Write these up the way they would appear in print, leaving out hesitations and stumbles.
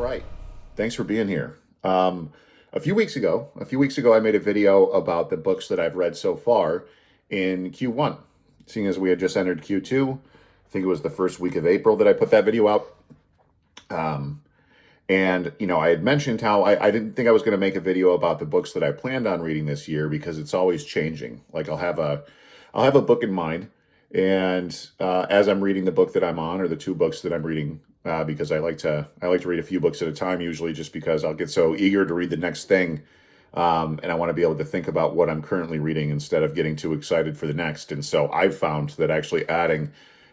right. Thanks for being here. A few weeks ago, I made a video about the books that I've read so far in Q1. Seeing as we had just entered Q2, I think it was the first week of April that I put that video out. Um, and I had mentioned how I didn't think I was going to make a video about the books that I planned on reading this year because it's always changing. Like I'll have a book in mind, and as I'm reading the book that I'm on, or the two books that I'm reading, because I like to read a few books at a time, usually just because I'll get so eager to read the next thing, and I want to be able to think about what I'm currently reading instead of getting too excited for the next. And so I've found that actually adding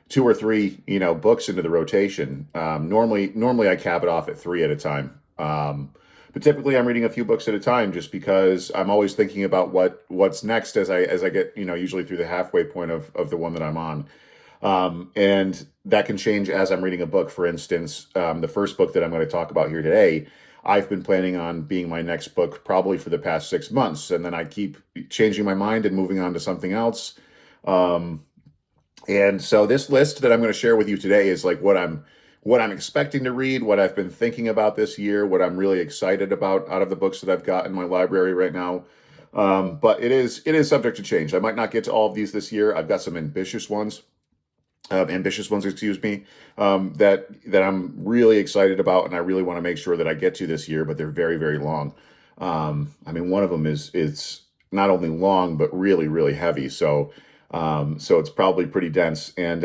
two or three, books into the rotation. Normally I cap it off at three at a time. But typically I'm reading a few books at a time just because I'm always thinking about what's next as I get, usually through the halfway point of the one that I'm on. And that can change as I'm reading a book. For instance, the first book that I'm going to talk about here today, I've been planning on being my next book probably for the past 6 months. And then I keep changing my mind and moving on to something else. Um, and so this list that I'm going to share with you today is like what I'm expecting to read, what I've been thinking about this year, what I'm really excited about out of the books that I've got in my library right now. But it is subject to change. I might not get to all of these this year. I've got some ambitious ones, excuse me, that I'm really excited about, and I really want to make sure that I get to this year. But they're very, very long. I mean, one of them is it's not only long but really, really heavy. So it's probably pretty dense, and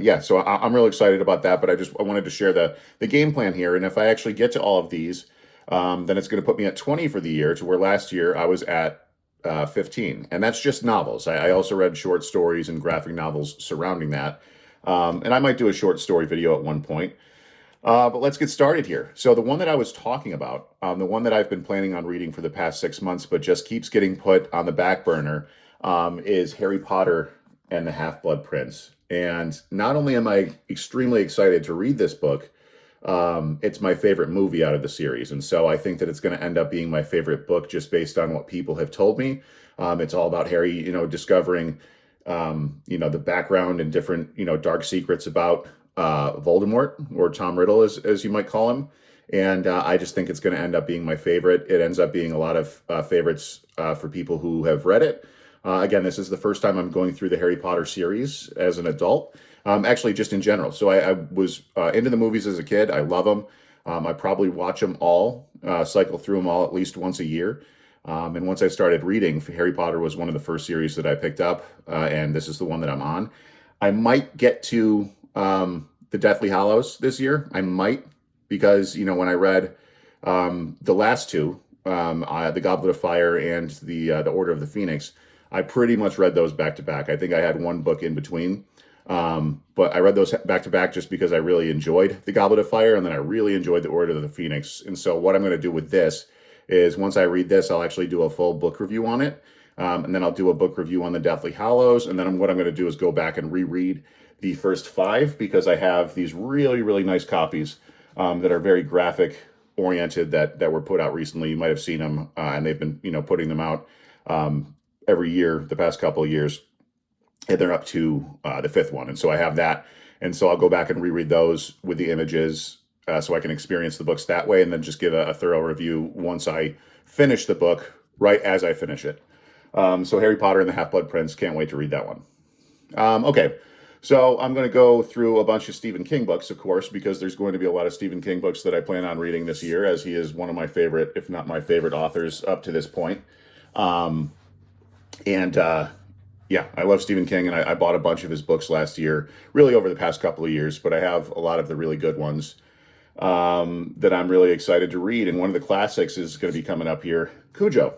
yeah, so I'm really excited about that. But I wanted to share the game plan here, and if I actually get to all of these, then it's going to put me at 20 for the year, to where last year I was at 15, and that's just novels. I also read short stories and graphic novels surrounding that, and I might do a short story video at one point. But let's get started here. So the one that I was talking about, the one that I've been planning on reading for the past 6 months, but just keeps getting put on the back burner, is Harry Potter and the Half-Blood Prince. And not only am I extremely excited to read this book, it's my favorite movie out of the series. And so I think that it's going to end up being my favorite book just based on what people have told me. It's all about Harry, discovering, the background and different, dark secrets about Voldemort, or Tom Riddle, as you might call him. And I just think it's going to end up being my favorite. It ends up being a lot of favorites for people who have read it. Again, this is the first time I'm going through the Harry Potter series as an adult, actually just in general. So I was into the movies as a kid. I love them. I probably watch them all, cycle through them all at least once a year. And once I started reading, Harry Potter was one of the first series that I picked up, and this is the one that I'm on. I might get to the Deathly Hallows this year. I might, because, when I read the last two, the Goblet of Fire and the Order of the Phoenix, I pretty much read those back to back. I think I had one book in between, but I read those back to back just because I really enjoyed the Goblet of Fire, and then I really enjoyed the Order of the Phoenix. And so what I'm going to do with this is, once I read this, I'll actually do a full book review on it, and then I'll do a book review on the Deathly Hallows, and then what I'm going to do is go back and reread the first five, because I have these really, really nice copies that are very graphic oriented that were put out recently. You might have seen them, and they've been putting them out every year the past couple of years, and they're up to the fifth one. And so I have that, and so I'll go back and reread those with the images, so I can experience the books that way, and then just give a thorough review once I finish the book, right as I finish it. So Harry Potter and the Half-Blood Prince, can't wait to read that one. Okay, so I'm going to go through a bunch of Stephen King books, of course, because there's going to be a lot of Stephen King books that I plan on reading this year, as he is one of my favorite, if not my favorite authors up to this point. And yeah, I love Stephen King, and I bought a bunch of his books last year, really over the past couple of years, but I have a lot of the really good ones that I'm really excited to read. And one of the classics is going to be coming up here, Cujo.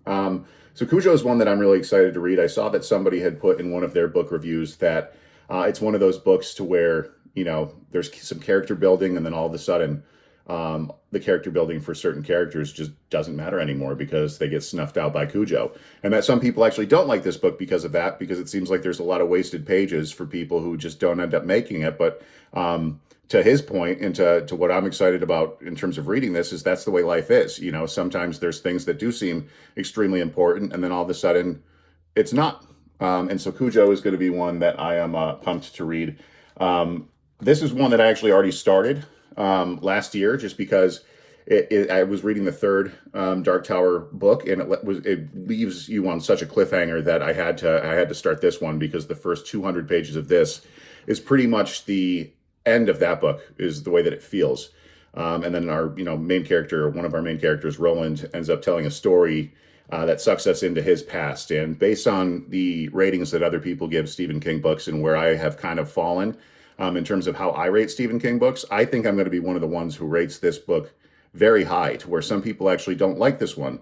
So Cujo is one that I'm really excited to read. I saw that somebody had put in one of their book reviews that it's one of those books to where, there's some character building, and then all of a sudden, the character building for certain characters just doesn't matter anymore because they get snuffed out by Cujo. And that some people actually don't like this book because of that, because it seems like there's a lot of wasted pages for people who just don't end up making it. But to his point, and to what I'm excited about in terms of reading this, is that's the way life is. Sometimes there's things that do seem extremely important, and then all of a sudden it's not. And so Cujo is going to be one that I am pumped to read. This is one that I actually already started. last year just because I was reading the third Dark Tower book, and it leaves you on such a cliffhanger that I had to start this one because the first 200 pages of this is pretty much the end of that book, is the way that it feels. And then our main character, one of our main characters, Roland, ends up telling a story that sucks us into his past. And based on the ratings that other people give Stephen King books and where I have kind of fallen in terms of how I rate Stephen King books, I think I'm going to be one of the ones who rates this book very high, to where some people actually don't like this one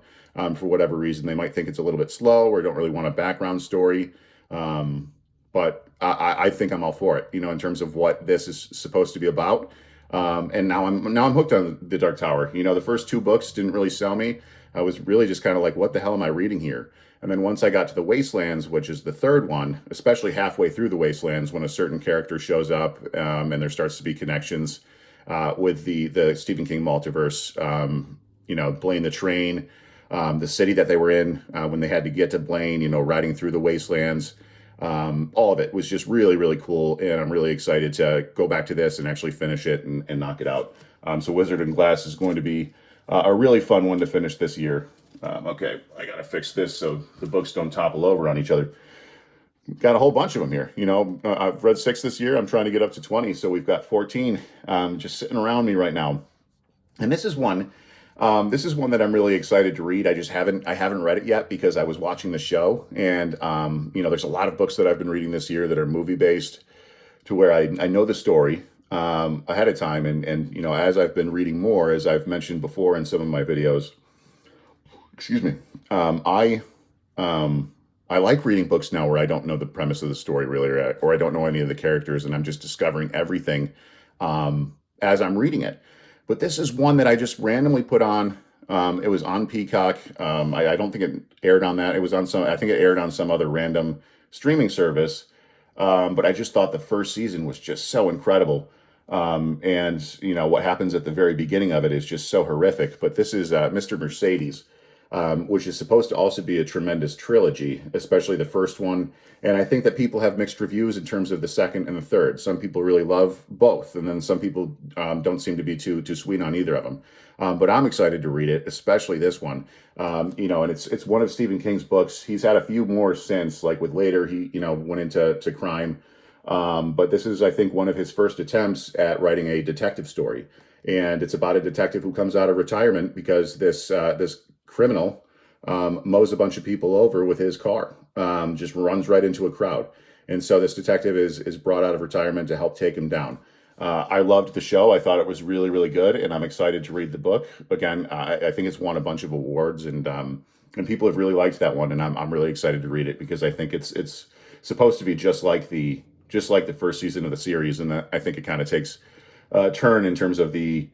for whatever reason. They might think it's a little bit slow or don't really want a background story. But I think I'm all for it, in terms of what this is supposed to be about. And now I'm hooked on the Dark Tower. The first two books didn't really sell me. I was really just kind of like, what the hell am I reading here? And then once I got to the Wastelands, which is the third one, especially halfway through the Wastelands, when a certain character shows up and there starts to be connections with the Stephen King multiverse, Blaine the Train, the city that they were in when they had to get to Blaine, riding through the Wastelands. All of it was just really, really cool. And I'm really excited to go back to this and actually finish it and knock it out. So Wizard and Glass is going to be a really fun one to finish this year. Okay, I got to fix this so the books don't topple over on each other. Got a whole bunch of them here. I've read 6 this year. I'm trying to get up to 20. So we've got 14 just sitting around me right now. And this is one that I'm really excited to read. I haven't read it yet because I was watching the show. And, there's a lot of books that I've been reading this year that are movie based, to where I know the story ahead of time. And, as I've been reading more, as I've mentioned before in some of my videos, excuse me, I like reading books now where I don't know the premise of the story really, or I don't know any of the characters, and I'm just discovering everything as I'm reading it. But this is one that I just randomly put on. It was on Peacock. I don't think it aired on that. It was on I think it aired on some other random streaming service. But I just thought the first season was just so incredible. And what happens at the very beginning of it is just so horrific. But this is Mr. Mercedes, which is supposed to also be a tremendous trilogy, especially the first one. And I think that people have mixed reviews in terms of the second and the third. Some people really love both, and then some people don't seem to be too sweet on either of them. But I'm excited to read it, especially this one. And it's one of Stephen King's books. He's had a few more since, like with Later, he went into crime. But this is, I think, one of his first attempts at writing a detective story. And it's about a detective who comes out of retirement because this criminal mows a bunch of people over with his car, just runs right into a crowd. And so this detective is brought out of retirement to help take him down. I loved the show. I thought it was really, really good, and I'm excited to read the book. Again, I think it's won a bunch of awards, and people have really liked that one, and I'm really excited to read it because I think it's supposed to be just like the first season of the series, and I think it kind of takes a turn in terms of the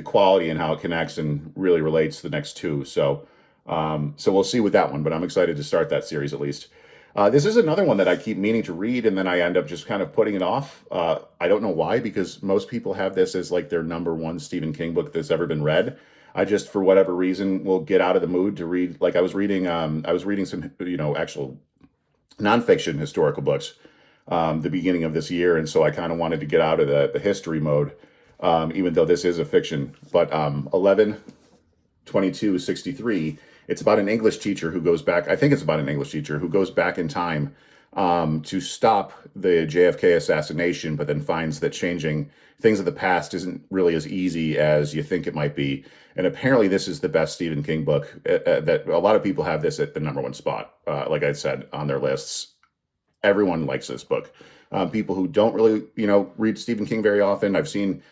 quality and how it connects and really relates to the next two. So we'll see with that one, but I'm excited to start that series at least. This is another one that I keep meaning to read, and then I end up just kind of putting it off. I don't know why, because most people have this as like their number one Stephen King book that's ever been read. I just, for whatever reason, will get out of the mood to read. Like I was reading some, actual nonfiction historical books the beginning of this year, and so I kind of wanted to get out of the history mode, even though this is a fiction. But 11/22/63. It's about an English teacher who goes back. I think it's about an English teacher who goes back in time to stop the JFK assassination, but then finds that changing things of the past isn't really as easy as you think it might be. And apparently, this is the best Stephen King book. That a lot of people have this at the number one spot, like I said, on their lists. Everyone likes this book. People who don't really, read Stephen King very often. I've seen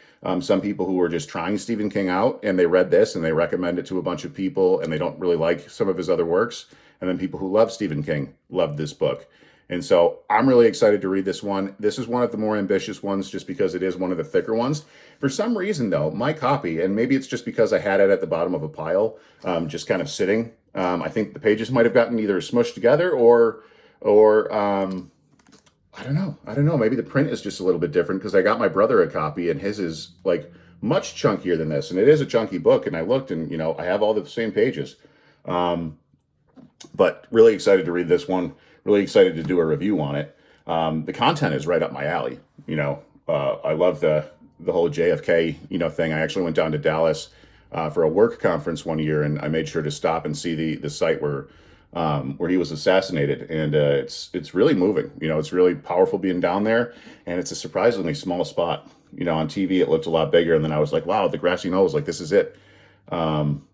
some people who were just trying Stephen King out, and they read this and they recommend it to a bunch of people, and they don't really like some of his other works. And then people who love Stephen King loved this book. And so I'm really excited to read this one. This is one of the more ambitious ones just because it is one of the thicker ones. For some reason, though, my copy, and maybe it's just because I had it at the bottom of a pile, just kind of sitting. I think the pages might have gotten either smushed together or I don't know. Maybe the print is just a little bit different because I got my brother a copy and his is like much chunkier than this. And it is a chunky book. And I looked and, I have all the same pages. But really excited to read this one. Really excited to do a review on it. The content is right up my alley. I love the the whole JFK, thing. I actually went down to Dallas for a work conference one year, and I made sure to stop and see the site where he was assassinated, and it's really moving. It's really powerful being down there, and it's a surprisingly small spot. On TV it looked a lot bigger, and then I was like, wow, the grassy knoll, like, this is it. Um,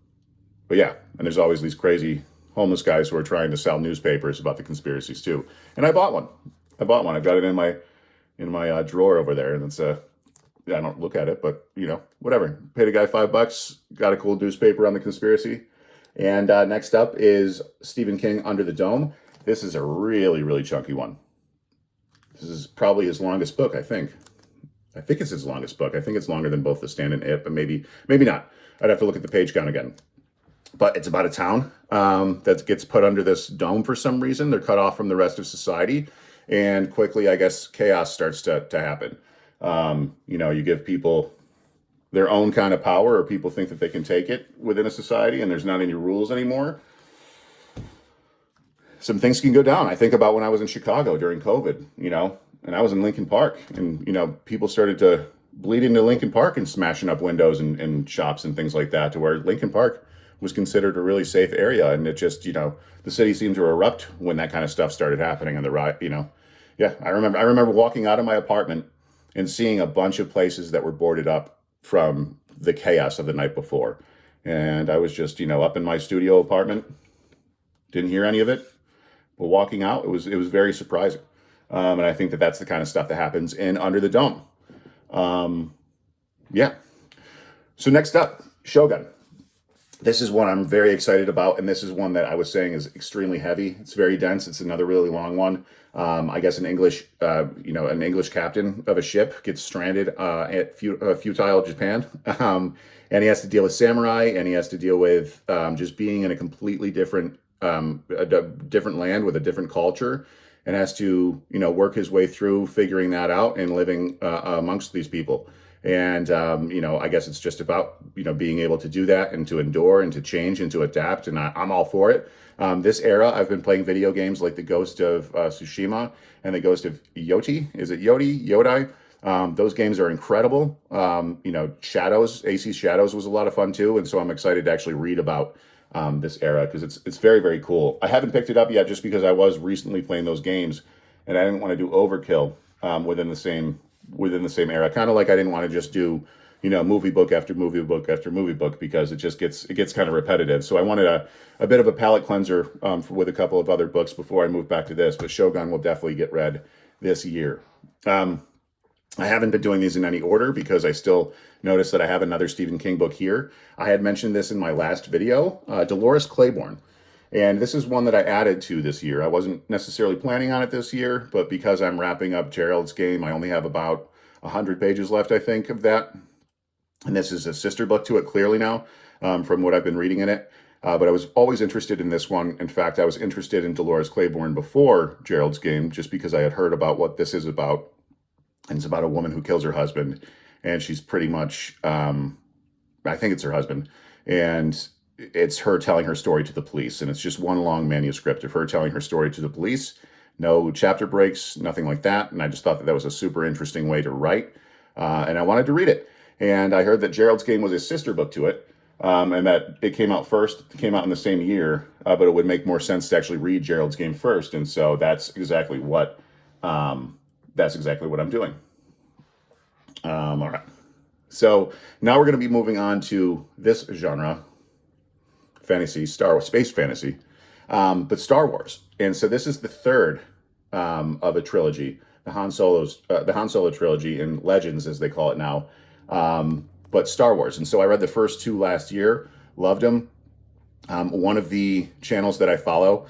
but yeah, and there's always these crazy homeless guys who are trying to sell newspapers about the conspiracies too. And I bought one. I've got it in my drawer over there, and it's I don't look at it, but whatever. Paid a guy $5, got a cool newspaper on the conspiracy. And next up is Stephen King, Under the Dome. This is a really, really chunky one. This is probably his longest book, I think. I think it's his longest book. I think it's longer than both The Stand and It, but maybe not. I'd have to look at the page count again. But it's about a town that gets put under this dome for some reason. They're cut off from the rest of society. And quickly, I guess, chaos starts to happen. You give people their own kind of power, or people think that they can take it within a society, and there's not any rules anymore. Some things can go down. I think about when I was in Chicago during COVID, and I was in Lincoln Park, and, people started to bleed into Lincoln Park and smashing up windows and shops and things like that, to where Lincoln Park was considered a really safe area. And it just, the city seemed to erupt when that kind of stuff started happening on the right, Yeah, I remember walking out of my apartment and seeing a bunch of places that were boarded up from the chaos of the night before. And I was just, up in my studio apartment, didn't hear any of it. But walking out, it was very surprising. And I think that that's the kind of stuff that happens in Under the Dome. Yeah. So next up, Shōgun. This is one I'm very excited about, and this is one that I was saying is extremely heavy. It's very dense. It's another really long one. I guess an English captain of a ship gets stranded at futile Japan, and he has to deal with samurai, and he has to deal with just being in a completely different different land with a different culture, and has to work his way through figuring that out and living amongst these people. And, I guess it's just about, being able to do that and to endure and to change and to adapt. And I'm all for it. This era, I've been playing video games like The Ghost of Tsushima and The Ghost of Yoti. Is it Yoti? Yodai? Those games are incredible. Shadows, AC Shadows was a lot of fun too. And so I'm excited to actually read about this era, because it's very, very cool. I haven't picked it up yet just because I was recently playing those games and I didn't want to do overkill within the same era. Kind of like I didn't want to just do, movie book after movie book after movie book, because it gets kind of repetitive. So I wanted a bit of a palate cleanser with a couple of other books before I move back to this. But Shōgun will definitely get read this year. I haven't been doing these in any order because I still notice that I have another Stephen King book here. I had mentioned this in my last video, Dolores Claiborne. And this is one that I added to this year. I wasn't necessarily planning on it this year, but because I'm wrapping up Gerald's Game, I only have about 100 pages left, I think, of that. And this is a sister book to it, clearly now, from what I've been reading in it. But I was always interested in this one. In fact, I was interested in Dolores Claiborne before Gerald's Game, just because I had heard about what this is about. And it's about a woman who kills her husband. And she's pretty much, I think it's her husband. And it's her telling her story to the police, and it's just one long manuscript of her telling her story to the police. No chapter breaks, nothing like that. And I just thought that was a super interesting way to write, and I wanted to read it. And I heard that Gerald's Game was a sister book to it, and that it came out first. It came out in the same year, but it would make more sense to actually read Gerald's Game first. And so that's exactly what I'm doing. All right. So now we're going to be moving on to this genre. Fantasy, Star Wars, space fantasy, but Star Wars. And so this is the third of a trilogy, the Han Solo trilogy, and Legends, as they call it now, but Star Wars. And so I read the first two last year, loved them. One of the channels that I follow,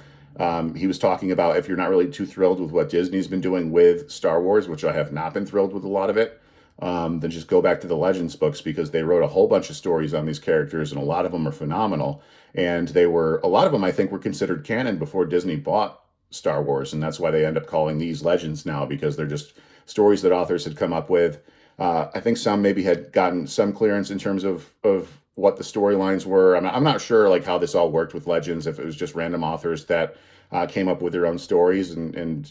he was talking about, if you're not really too thrilled with what Disney's been doing with Star Wars, which I have not been thrilled with a lot of it, then just go back to the Legends books, because they wrote a whole bunch of stories on these characters, and a lot of them are phenomenal. And a lot of them, I think, were considered canon before Disney bought Star Wars, and that's why they end up calling these Legends now, because they're just stories that authors had come up with. I think some maybe had gotten some clearance in terms of what the storylines were. I'm not sure like how this all worked with Legends, if it was just random authors that came up with their own stories, and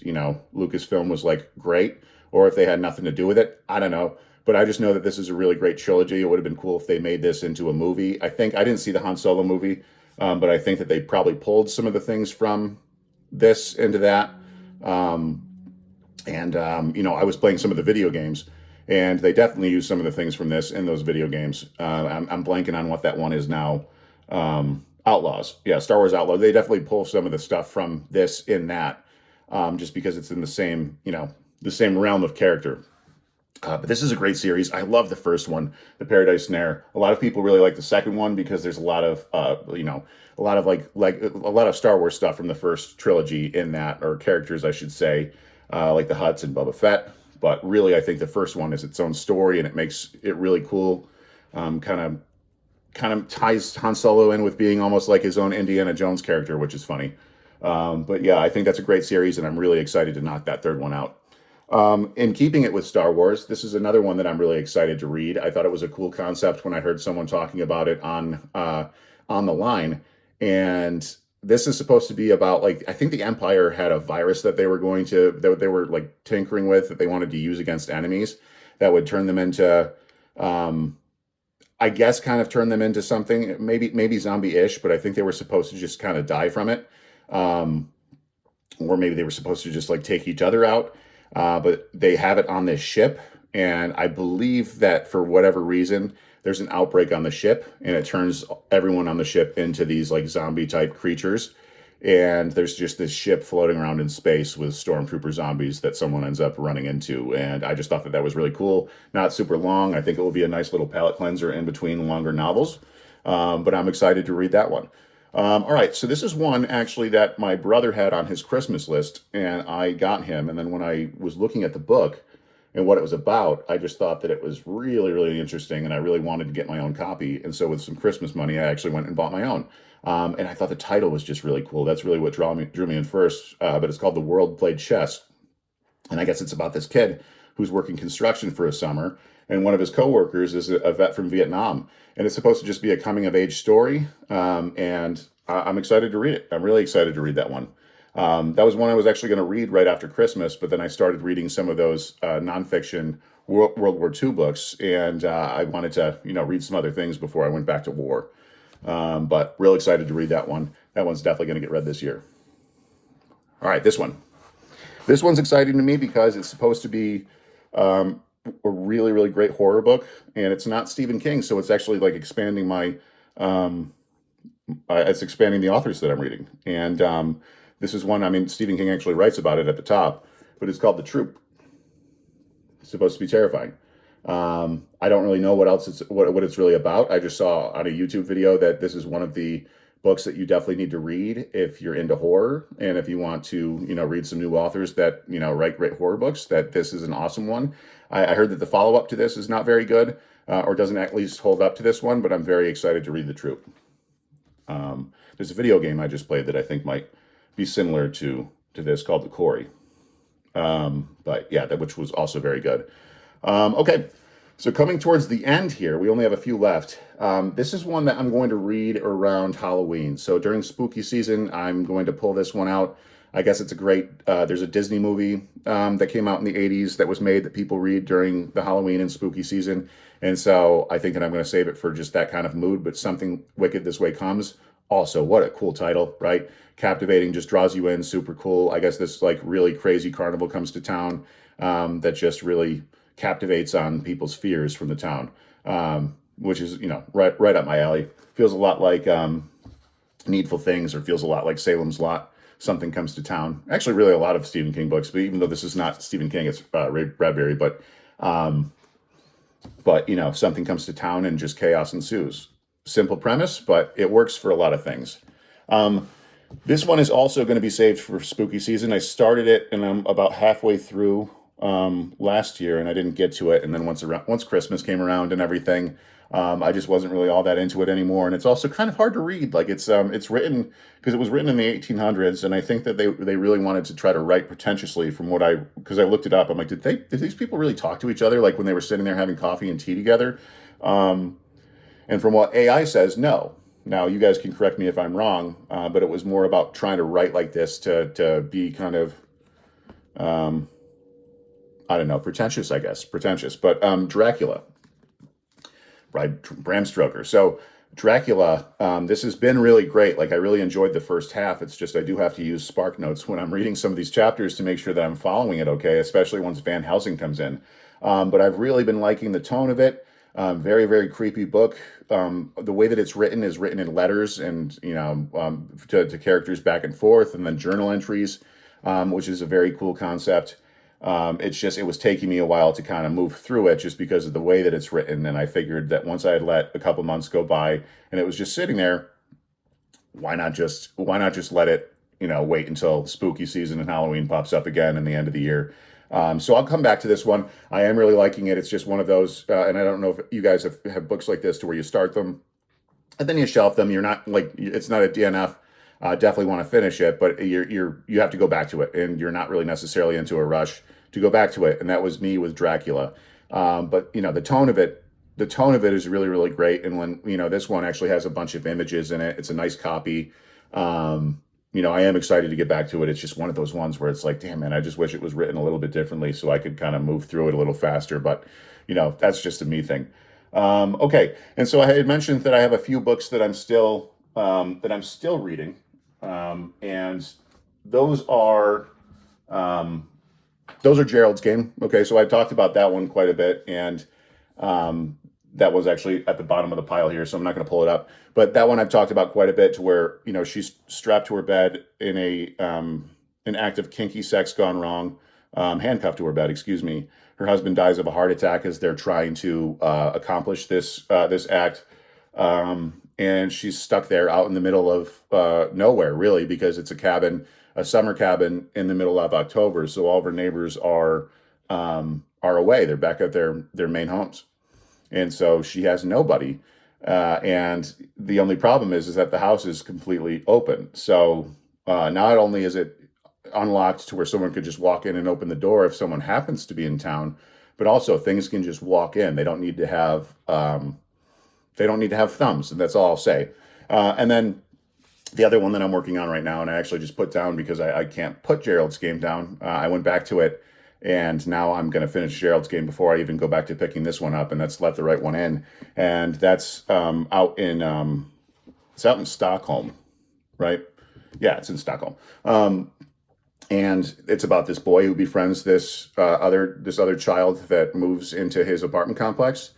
Lucasfilm was like, great, or if they had nothing to do with it. I don't know. but I just know that this is a really great trilogy. It would have been cool if they made this into a movie. I think I didn't see the Han Solo movie, but I think that they probably pulled some of the things from this into that. Um, I was playing some of the video games, and they definitely use some of the things from this in those video games. I'm blanking on what that one is now. Outlaws, yeah, Star Wars Outlaws. They definitely pull some of the stuff from this in that, just because it's in the same realm of character. But this is a great series. I love the first one, The Paradise Snare. A lot of people really like the second one because there's a lot of a lot of Star Wars stuff from the first trilogy in that, or characters, I should say, like the Hutts and Boba Fett. But really, I think the first one is its own story, and it makes it really cool. Kind of ties Han Solo in with being almost like his own Indiana Jones character, which is funny. But yeah, I think that's a great series, and I'm really excited to knock that third one out. In keeping it with Star Wars, this is another one that I'm really excited to read. I thought it was a cool concept when I heard someone talking about it on the line, and this is supposed to be about, like, I think the Empire had a virus that they were like tinkering with, that they wanted to use against enemies, that would turn them into, I guess, kind of turn them into something, maybe zombie-ish, but I think they were supposed to just kind of die from it. Um, or maybe they were supposed to just like take each other out. But they have it on this ship, and I believe that for whatever reason, there's an outbreak on the ship, and it turns everyone on the ship into these like zombie type creatures. And there's just this ship floating around in space with stormtrooper zombies that someone ends up running into. And I just thought that was really cool. Not super long. I think it will be a nice little palate cleanser in between longer novels. But I'm excited to read that one. All right, so this is one actually that my brother had on his Christmas list, and I got him. And then when I was looking at the book and what it was about, I just thought that it was really, really interesting, and I really wanted to get my own copy. And so with some Christmas money, I actually went and bought my own. And I thought the title was just really cool. That's really what drew me in first. But it's called The World Played Chess, and I guess it's about this kid who's working construction for a summer, and one of his coworkers is a vet from Vietnam, and it's supposed to just be a coming of age story. I'm excited to read it. I'm really excited to read that one. That was one I was actually going to read right after Christmas, but then I started reading some of those nonfiction World War II books, and I wanted to read some other things before I went back to war. But real excited to read that one. That one's definitely going to get read this year. All right, this one. This one's exciting to me because it's supposed to be a really, really great horror book, and it's not Stephen King, so it's actually like expanding it's expanding the authors that I'm reading. And this is one, I mean, Stephen King actually writes about it at the top, but it's called The Troop. It's supposed to be terrifying. I don't really know what it's really about. I just saw on a YouTube video that this is one of the books that you definitely need to read if you're into horror, and if you want to, read some new authors that, write great horror books, that this is an awesome one. I heard that the follow-up to this is not very good, or doesn't at least hold up to this one, but I'm very excited to read The Troop. There's a video game I just played that I think might be similar to this, called The Quarry. But yeah, which was also very good. Okay, so coming towards the end here, we only have a few left. This is one that I'm going to read around Halloween. So during spooky season, I'm going to pull this one out. I guess it's a great, there's a Disney movie that came out in the 80s that was made that people read during the Halloween and spooky season. And so I think that I'm going to save it for just that kind of mood, but Something Wicked This Way Comes. Also, what a cool title, right? Captivating, just draws you in, super cool. I guess this like really crazy carnival comes to town that just really captivates on people's fears from the town, which is, right up my alley. Feels a lot like Needful Things, or feels a lot like Salem's Lot. Something Comes to Town. Actually, really a lot of Stephen King books, but even though this is not Stephen King, it's Ray Bradbury, but Something Comes to Town and just chaos ensues. Simple premise, but it works for a lot of things. This one is also going to be saved for spooky season. I started it, and I'm about halfway through last year, and I didn't get to it. And then once Christmas came around and everything, I just wasn't really all that into it anymore. And it's also kind of hard to read. Like it's written, because it was written in the 1800s, and I think that they really wanted to try to write pretentiously. Because I looked it up, I'm like, did these people really talk to each other, like when they were sitting there having coffee and tea together? And from what AI says, no. Now, you guys can correct me if I'm wrong, but it was more about trying to write like this to be kind of, I don't know, pretentious, I guess, pretentious. But Dracula, right? Bram Stoker. So Dracula, this has been really great. Like I really enjoyed the first half. It's just I do have to use Spark Notes when I'm reading some of these chapters to make sure that I'm following it okay, especially once Van Helsing comes in. But I've really been liking the tone of it. Very, very creepy book. The way that it's written is written in letters and, to characters back and forth, and then journal entries, which is a very cool concept. It's just, it was taking me a while to kind of move through it just because of the way that it's written. And I figured that once I had let a couple months go by and it was just sitting there, why not just let it, wait until spooky season and Halloween pops up again in the end of the year. So I'll come back to this one. I am really liking it. It's just one of those, and I don't know if you guys have books like this to where you start them and then you shelf them. You're not like, it's not a DNF. Definitely want to finish it, but you have to go back to it, and you're not really necessarily into a rush to go back to it. And that was me with Dracula. But the tone of it is really, really great. And when this one actually has a bunch of images in it, it's a nice copy. I am excited to get back to it. It's just one of those ones where it's like, damn man, I just wish it was written a little bit differently so I could kind of move through it a little faster. But that's just a me thing. Okay, and so I had mentioned that I have a few books that I'm still reading, and those are Gerald's Game. Okay, so I talked about that one quite a bit, and that was actually at the bottom of the pile here, so I'm not going to pull it up. But that one I've talked about quite a bit, to where she's strapped to her bed in an act of kinky sex gone wrong, handcuffed to her bed. Excuse me. Her husband dies of a heart attack as they're trying to accomplish this act. And she's stuck there out in the middle of nowhere, really, because it's a summer cabin in the middle of October. So all of her neighbors are away. They're back at their main homes, and so she has nobody. And the only problem is that the house is completely open. So not only is it unlocked to where someone could just walk in and open the door if someone happens to be in town, but also things can just walk in. They don't need to have thumbs, and that's all I'll say. And then the other one that I'm working on right now, and I actually just put down because I can't put Gerald's Game down. I went back to it, and now I'm going to finish Gerald's Game before I even go back to picking this one up, and that's Let the Right One In. And that's out in Stockholm, right? Yeah, it's in Stockholm. And it's about this boy who befriends this other child that moves into his apartment complex.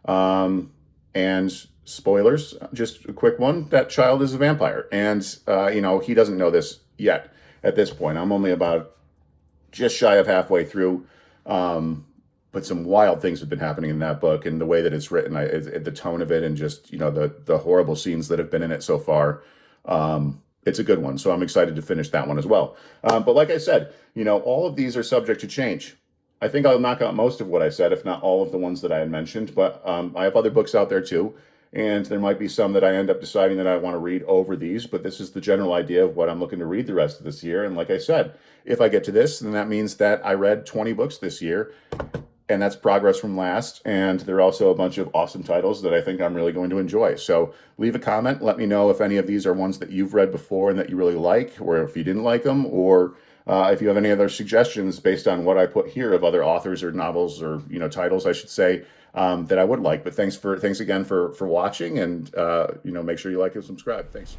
And spoilers, just a quick one, that child is a vampire. And, he doesn't know this yet at this point. I'm only about just shy of halfway through. But some wild things have been happening in that book, and the way that it's written, the tone of it, and just, the horrible scenes that have been in it so far. It's a good one. So I'm excited to finish that one as well. But like I said, all of these are subject to change. I think I'll knock out most of what I said, if not all of the ones that I had mentioned. But I have other books out there too, and there might be some that I end up deciding that I want to read over these. But this is the general idea of what I'm looking to read the rest of this year. And like I said, if I get to this, then that means that I read 20 books this year, and that's progress from last. And there are also a bunch of awesome titles that I think I'm really going to enjoy. So leave a comment. Let me know if any of these are ones that you've read before and that you really like, or if you didn't like them, or if you have any other suggestions based on what I put here of other authors or novels, or titles, I should say, that I would like. But thanks again for watching, and make sure you like and subscribe. Thanks.